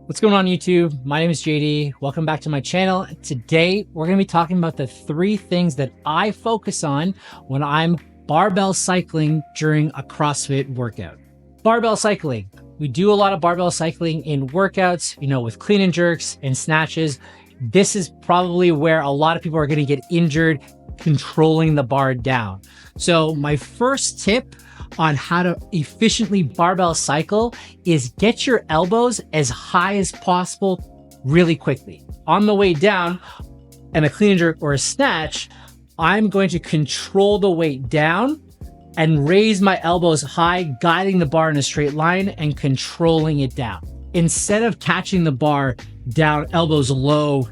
What's going on YouTube? My name is JD. Welcome back to my channel. Today, we're going to be talking about the 3 things that I focus on when I'm barbell cycling during a CrossFit workout. Barbell cycling. We do a lot of barbell cycling in workouts, with clean and jerks and snatches. This is probably where a lot of people are going to get injured controlling the bar down. So my first tip on how to efficiently barbell cycle is get your elbows as high as possible really quickly. On the way down, and a clean and jerk or a snatch, I'm going to control the weight down and raise my elbows high, guiding the bar in a straight line and controlling it down. Instead of catching the bar down, elbows low,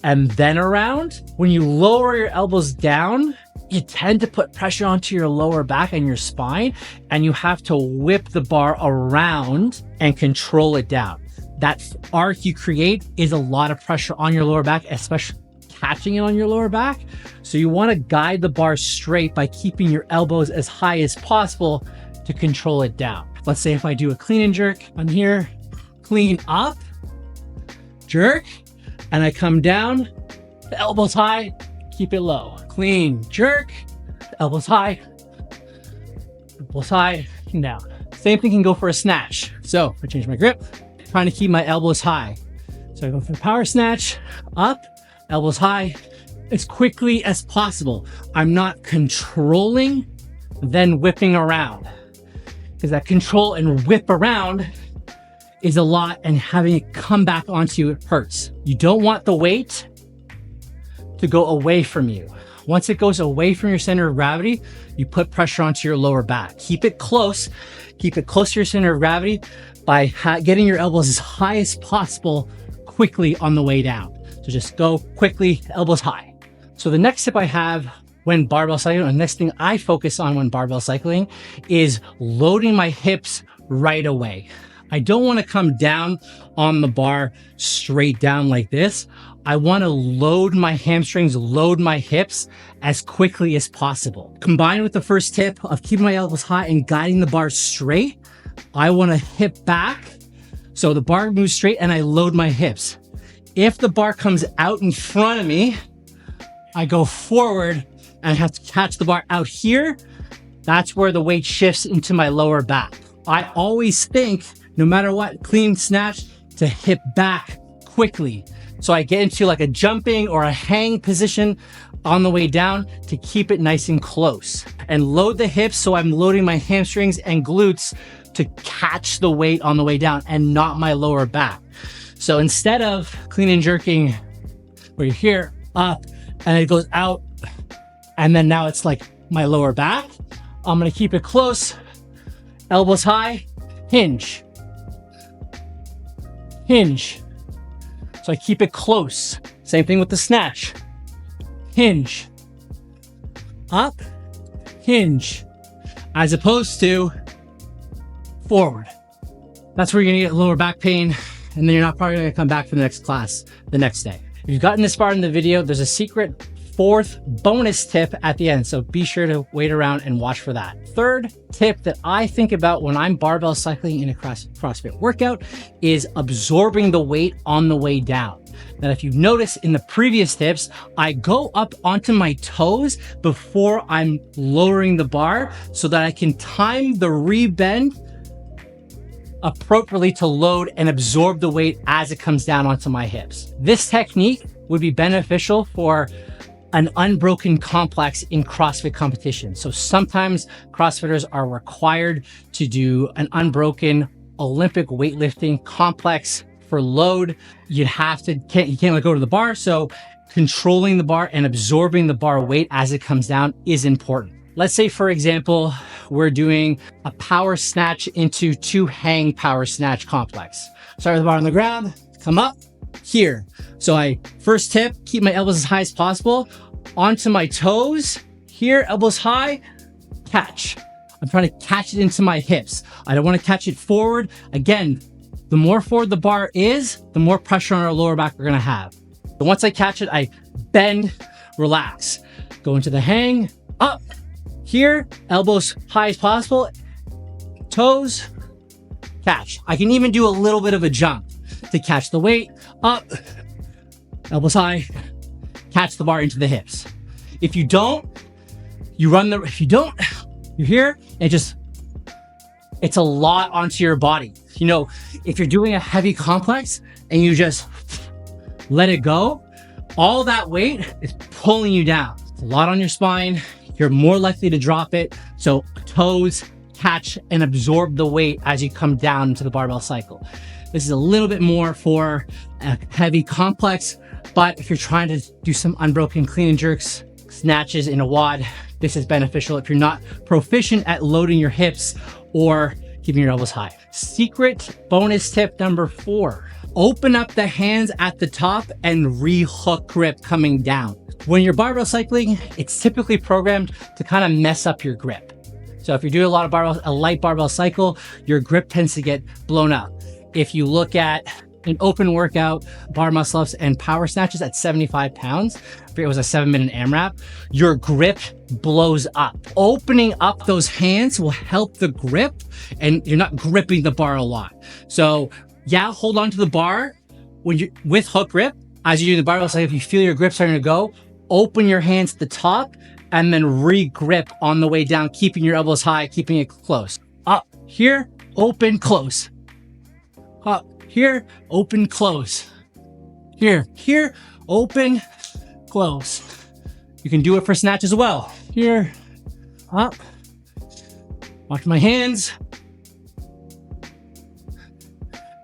and then around, when you lower your elbows down, you tend to put pressure onto your lower back and your spine, and you have to whip the bar around and control it down. That arc you create is a lot of pressure on your lower back, especially catching it on your lower back. So you want to guide the bar straight by keeping your elbows as high as possible to control it down. Let's say if I do a clean and jerk, I'm here, clean up, jerk, and I come down, the elbows high, keep it low. Clean, jerk, elbows high, down. Same thing can go for a snatch. So I change my grip, trying to keep my elbows high. So I go for the power snatch, up, elbows high, as quickly as possible. I'm not controlling, then whipping around. Because that control and whip around is a lot, and having it come back onto you hurts. You don't want the weight to go away from you. Once it goes away from your center of gravity, you put pressure onto your lower back. Keep it close to your center of gravity by getting your elbows as high as possible quickly on the way down. So just go quickly, elbows high. So the next tip I have when barbell cycling, the next thing I focus on when barbell cycling is loading my hips right away. I don't want to come down on the bar straight down like this. I want to load my hamstrings, load my hips as quickly as possible. Combined with the first tip of keeping my elbows high and guiding the bar straight, I want to hip back so the bar moves straight and I load my hips. If the bar comes out in front of me, I go forward and I have to catch the bar out here. That's where the weight shifts into my lower back. I always think, no matter what, clean snatch, to hip back quickly. So I get into like a jumping or a hang position on the way down to keep it nice and close. And load the hips so I'm loading my hamstrings and glutes to catch the weight on the way down and not my lower back. So instead of clean and jerking where you're here, up, and it goes out, and then now it's like my lower back, I'm gonna keep it close, elbows high, hinge. Hinge. So I keep it close. Same thing with the snatch. Hinge. Up, hinge. As opposed to forward. That's where you're gonna get lower back pain, and then you're not probably gonna come back for the next class the next day. If you've gotten this far in the video, there's a secret 4th bonus tip at the end, so be sure to wait around and watch for that. 3rd tip that I think about when I'm barbell cycling in a CrossFit workout is absorbing the weight on the way down. Now, if you notice in the previous tips, I go up onto my toes before I'm lowering the bar so that I can time the rebend appropriately to load and absorb the weight as it comes down onto my hips. This technique would be beneficial for an unbroken complex in CrossFit competition. So sometimes CrossFitters are required to do an unbroken Olympic weightlifting complex for load. You can't let go to the bar. So controlling the bar and absorbing the bar weight as it comes down is important. Let's say, for example, we're doing a power snatch into 2 hang power snatch complex. Start with the bar on the ground, come up here. So first tip, keep my elbows as high as possible, onto my toes, here, elbows high, catch. I'm trying to catch it into my hips. I don't want to catch it forward. Again, the more forward the bar is, the more pressure on our lower back we're gonna have. But once I catch it, I bend, relax. Go into the hang, up, here, elbows high as possible, toes, catch. I can even do a little bit of a jump. to catch the weight, up, elbows high, catch the bar into the hips. If you don't, you're here, and it's a lot onto your body. You know, if you're doing a heavy complex and you just let it go, all that weight is pulling you down. It's a lot on your spine. You're more likely to drop it. So toes catch and absorb the weight as you come down into the barbell cycle. This is a little bit more for a heavy complex, but if you're trying to do some unbroken clean and jerks, snatches in a WOD, this is beneficial if you're not proficient at loading your hips or keeping your elbows high. Secret bonus tip number 4, open up the hands at the top and re-hook grip coming down. When you're barbell cycling, it's typically programmed to kind of mess up your grip. So if you're doing a light barbell cycle, your grip tends to get blown up. If you look at an open workout, bar muscle ups and power snatches at 75 pounds, if it was a 7-minute AMRAP, your grip blows up. Opening up those hands will help the grip, and you're not gripping the bar a lot. So yeah, hold on to the bar when you with hook grip. As you do the barbell cycle, if you feel your grip starting to go, open your hands to the top and then re-grip on the way down, keeping your elbows high, keeping it close. Up here, open, close. Up here, open, close. Here, open, close. You can do it for snatch as well. Here, up. Watch my hands.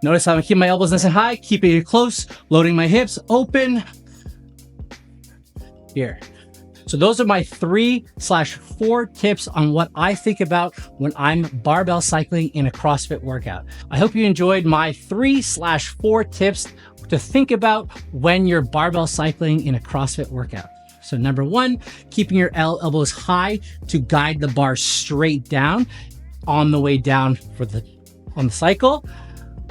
Notice how I keep my elbows nice and high, keeping it close, loading my hips, open. Here. So those are my 3/4 tips on what I think about when I'm barbell cycling in a CrossFit workout. I hope you enjoyed my 3/4 tips to think about when you're barbell cycling in a CrossFit workout. So number 1, keeping your elbows high to guide the bar straight down on the way down on the cycle.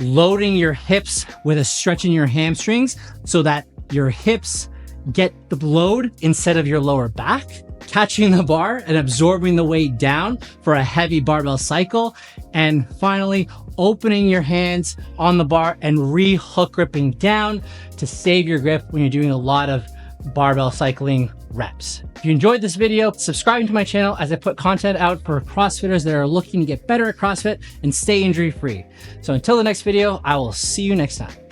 Loading your hips with a stretch in your hamstrings so that your hips get the load instead of your lower back, catching the bar and absorbing the weight down for a heavy barbell cycle. And finally, opening your hands on the bar and re-hook gripping down to save your grip when you're doing a lot of barbell cycling reps. If you enjoyed this video, subscribe to my channel as I put content out for CrossFitters that are looking to get better at CrossFit and stay injury free. So until the next video, I will see you next time.